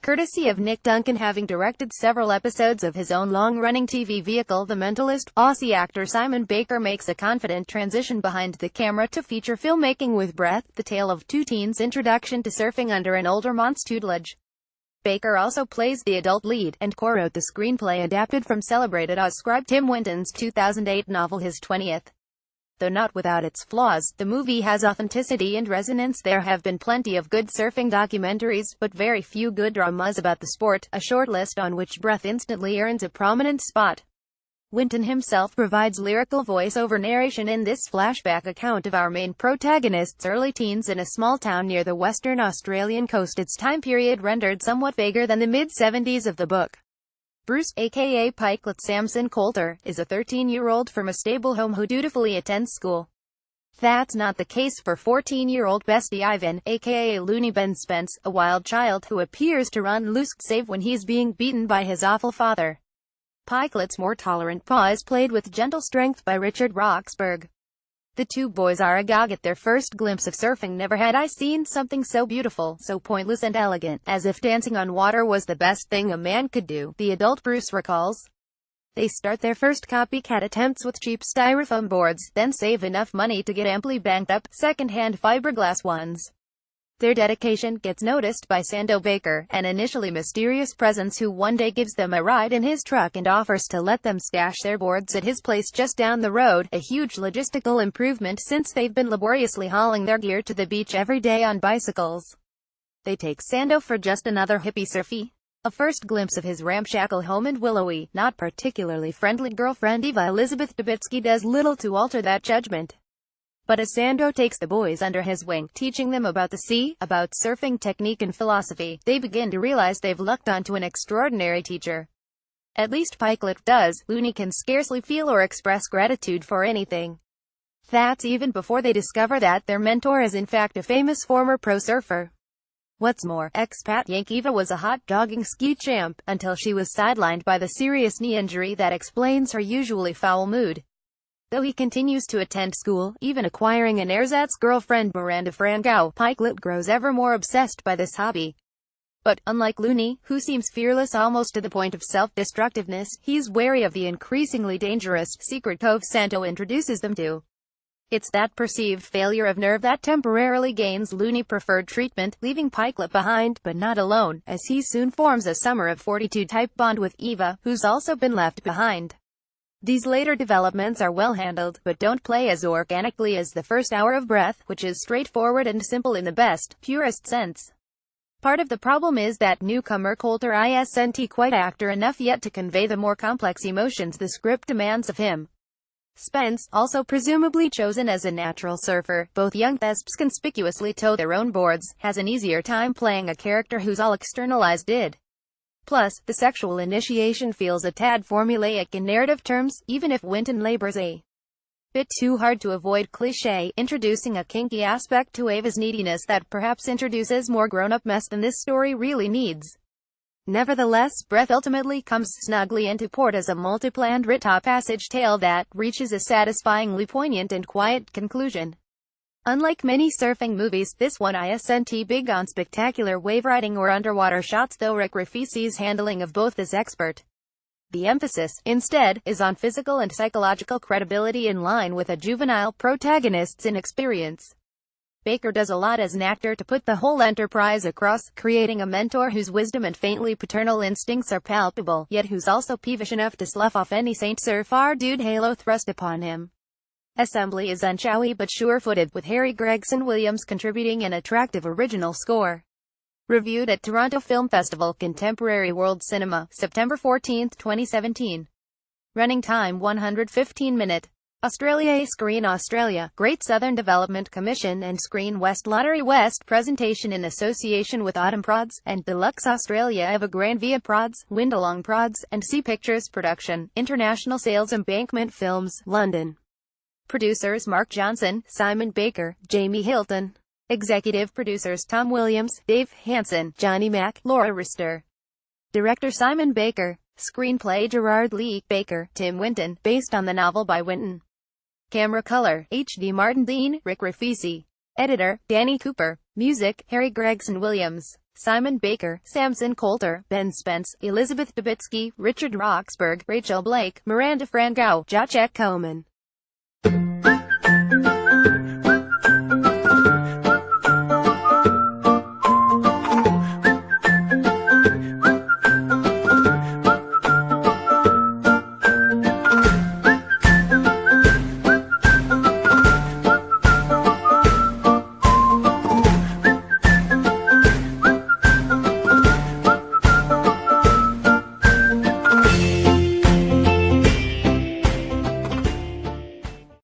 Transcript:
courtesy of Nic Duncan Having directed several episodes of his own long-running TV vehicle The Mentalist. Aussie actor Simon Baker makes a confident transition behind the camera to feature filmmaking with Breath, the tale of two teens' introduction to surfing under an older mont's tutelage. Baker also plays the adult lead, and co-wrote the screenplay adapted from celebrated Oz scribe Tim Winton's 2008 novel His 20th. Though not without its flaws, the movie has authenticity and resonance. There have been plenty of good surfing documentaries, but very few good dramas about the sport, a short list on which Breath instantly earns a prominent spot. Winton himself provides lyrical voice-over narration in this flashback account of our main protagonist's early teens in a small town near the Western Australian coast, its time period rendered somewhat vaguer than the mid-70s of the book. Bruce, aka Pikelet Samson Coulter, is a 13-year-old from a stable home who dutifully attends school. That's not the case for 14-year-old bestie Ivan, aka Looney Ben Spence, a wild child who appears to run loose save when he's being beaten by his awful father. Pikelet's more tolerant paw is played with gentle strength by Richard Roxburgh. The two boys are agog at their first glimpse of surfing. Never had I seen something so beautiful, so pointless and elegant, as if dancing on water was the best thing a man could do, the adult Bruce recalls. They start their first copycat attempts with cheap styrofoam boards, then save enough money to get amply banked up, second-hand fiberglass ones. Their dedication gets noticed by Sando Baker, an initially mysterious presence who one day gives them a ride in his truck and offers to let them stash their boards at his place just down the road, a huge logistical improvement since they've been laboriously hauling their gear to the beach every day on bicycles. They take Sando for just another hippie surfy. A first glimpse of his ramshackle home and willowy, not particularly friendly girlfriend Eva Elizabeth Dubitsky does little to alter that judgment. But as Sando takes the boys under his wing, teaching them about the sea, about surfing technique and philosophy, they begin to realize they've lucked onto an extraordinary teacher. At least Pikelet does. Looney can scarcely feel or express gratitude for anything. That's even before they discover that their mentor is in fact a famous former pro surfer. What's more, expat Yank Eva was a hot jogging ski champ, until she was sidelined by the serious knee injury that explains her usually foul mood. Though he continues to attend school, even acquiring an ersatz girlfriend Miranda Franco, Pikelet grows ever more obsessed by this hobby. But, unlike Looney, who seems fearless almost to the point of self-destructiveness, he's wary of the increasingly dangerous secret cove Sando introduces them to. It's that perceived failure of nerve that temporarily gains Looney preferred treatment, leaving Pikelet behind, but not alone, as he soon forms a Summer of 42 type bond with Eva, who's also been left behind. These later developments are well handled, but don't play as organically as the first hour of Breath, which is straightforward and simple in the best, purest sense. Part of the problem is that newcomer Coulter isn't quite actor enough yet to convey the more complex emotions the script demands of him. Spence, also presumably chosen as a natural surfer, both young thesps conspicuously tow their own boards, has an easier time playing a character who's all externalized id. Plus, the sexual initiation feels a tad formulaic in narrative terms, even if Winton labors a bit too hard to avoid cliché, introducing a kinky aspect to Ava's neediness that perhaps introduces more grown-up mess than this story really needs. Nevertheless, Breath ultimately comes snugly into port as a multi-planned rite passage tale that reaches a satisfyingly poignant and quiet conclusion. Unlike many surfing movies, this one isn't big on spectacular wave riding or underwater shots, though Rick Rafisi's handling of both is expert. The emphasis, instead, is on physical and psychological credibility in line with a juvenile protagonist's inexperience. Baker does a lot as an actor to put the whole enterprise across, creating a mentor whose wisdom and faintly paternal instincts are palpable, yet who's also peevish enough to slough off any Saint Surfer dude halo thrust upon him. Assembly is unshowy but sure-footed, with Harry Gregson Williams contributing an attractive original score. Reviewed at Toronto Film Festival, Contemporary World Cinema, September 14, 2017. Running time 115 minute. Australia. Screen Australia, Great Southern Development Commission and Screen West Lottery West presentation in association with Autumn Prods, and Deluxe Australia Evergrande via Prods, Windalong Prods, and Sea Pictures Production, International Sales Embankment Films, London. Producers Mark Johnson, Simon Baker, Jamie Hilton. Executive producers Tom Williams, Dave Hansen, Johnny Mack, Laura Rister. Director Simon Baker. Screenplay Gerard Lee Baker, Tim Winton, based on the novel by Winton. Camera color, H.D. Martin Dean, Rick Rafisi. Editor, Danny Cooper. Music, Harry Gregson Williams. Simon Baker, Samson Coulter, Ben Spence, Elizabeth Debitsky, Richard Roxburgh, Rachel Blake, Miranda Franco, Jacek Coleman.